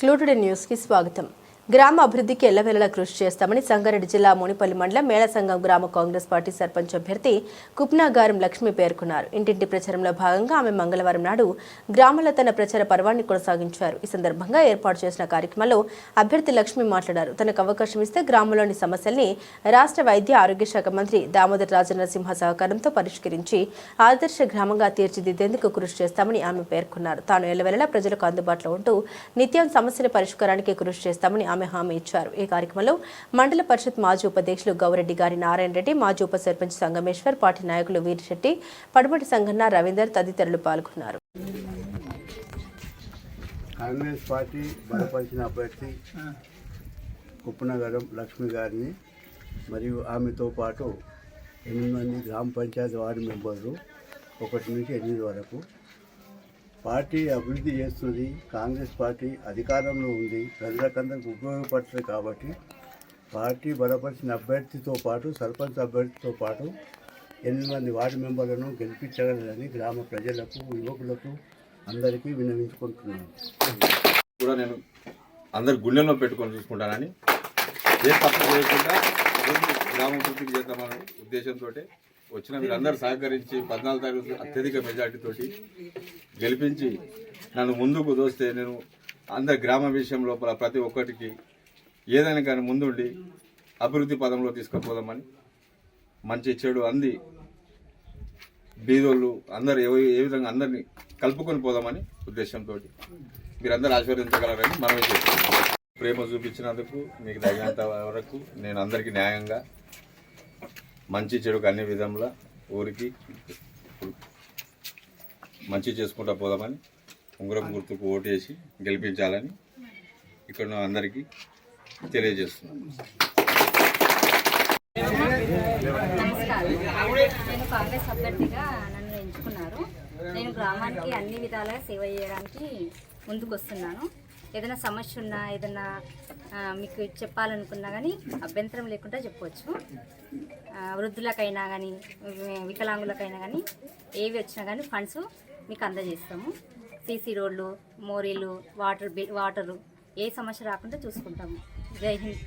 క్లూటుడే news కి స్వాగతం. గ్రామ అభివృద్ధికి ఎల్లవేళలా కృషి చేస్తామని సంగారెడ్డి జిల్లా మోనిపల్లి మండలం మేళ సంఘం గ్రామ కాంగ్రెస్ పార్టీ సర్పంచ్ అభ్యర్థి కుప్నాగారం లక్ష్మి పేర్కొన్నారు. ఇంటింటి ప్రచారంలో భాగంగా ఆమె మంగళవారం నాడు గ్రామంలో తన ప్రచార పర్వాన్ని కొనసాగించారు. ఈ సందర్భంగా ఏర్పాటు చేసిన కార్యక్రమంలో అభ్యర్థి లక్ష్మి మాట్లాడారు. తనకు అవకాశం ఇస్తే గ్రామంలోని సమస్యల్ని రాష్ట్ర వైద్య ఆరోగ్య శాఖ మంత్రి దామోదర్ రాజనరసింహ సహకారంతో పరిష్కరించి ఆదర్శ గ్రామంగా తీర్చిదిద్దేందుకు కృషి చేస్తామని ఆమె పేర్కొన్నారు. తాను ఎల్లవేళలా ప్రజలకు అందుబాటులో ఉంటూ నిత్యం సమస్యల పరిష్కారానికి కృషి చేస్తామని ఆమె హామీ ఇచ్చారు. ఈ కార్యక్రమంలో మండల పరిషత్ మాజీ ఉపాధ్యక్షులు గౌరెడ్డి గారి నారాయణ రెడ్డి, మాజీ ఉప సర్పంచ్ సంగమేశ్వర్, పార్టీ నాయకులు వీరిశెట్టి, పడమటి సంగన్న, రవీందర్ తదితరులు పాల్గొన్నారు. కాంగ్రెస్ పార్టీ బలపరిచిన అభ్యర్థి కుప్పనగరం లక్ష్మి గారిని మరియు ఆమెతో పాటు 8 మంది గ్రామ పంచాయతీ వార్డు మెంబర్లు 1 నుంచి 8 వరకు పార్టీ అభివృద్ధి చేస్తుంది. కాంగ్రెస్ పార్టీ అధికారంలో ఉంది, ప్రజలకందరికి ఉపయోగపడుతుంది. కాబట్టి పార్టీ బలపరిచిన అభ్యర్థితో పాటు సర్పంచ్ అభ్యర్థితో పాటు 8 మంది వార్డు మెంబర్లను గెలిపించగలరని గ్రామ ప్రజలకు, యువకులకు అందరికీ విన్నవించుకుంటున్నాను. కూడా నేను అందరి గుండెల్లో పెట్టుకొని చూసుకుంటానని ఏ తప్పు చేయకుండా గ్రామాభివృద్ధికి చేద్దామనే ఉద్దేశంతో వచ్చిన మీరందరూ సహకరించి 14 తారీఖు అత్యధిక మెజార్టీతోటి గెలిపించి నన్ను ముందుకు దోస్తే నేను అందరి గ్రామ విషయం లోపల ప్రతి ఒక్కటికి ఏదైనా కానీ ముందుండి అభివృద్ధి పదంలో తీసుకుపోదామని, మంచి చెడు అంది బీదోళ్ళు అందరు ఏ విధంగా అందరినీ కలుపుకొని పోదామని ఉద్దేశంతో మీరందరూ ఆశీర్వదించగలరని మనమే చేస్తాం. ప్రేమ చూపించినందుకు మీకు తగినంత వరకు నేను అందరికీ న్యాయంగా మంచి చెడుకు అన్ని విధంగా ఊరికి మంచి చేసుకుంటూ పోదామని ఉంగరం గుర్తుకు ఓటేసి గెలిపించాలని ఇక్కడ అందరికీ తెలియజేస్తున్నాను. నమస్కారం. నేను కాంగ్రెస్ అభ్యర్థిగా నన్ను ఎంచుకున్నారు. నేను గ్రామానికి అన్ని విధాలుగా సేవ చేయడానికి ముందుకు వస్తున్నాను. ఏదైనా సమస్య ఉన్నా, ఏదైనా మీకు చెప్పాలనుకున్నా కానీ అభ్యంతరం లేకుండా చెప్పవచ్చు. వృద్ధులకైనా కానీ, వికలాంగులకైనా కానీ, ఏవి వచ్చినా కానీ ఫండ్స్ మీకు అందజేస్తాము. సీసీ రోడ్లు, మోరీలు, వాటరు ఏ సమస్య రాకుండా చూసుకుంటాము. జై హింద్.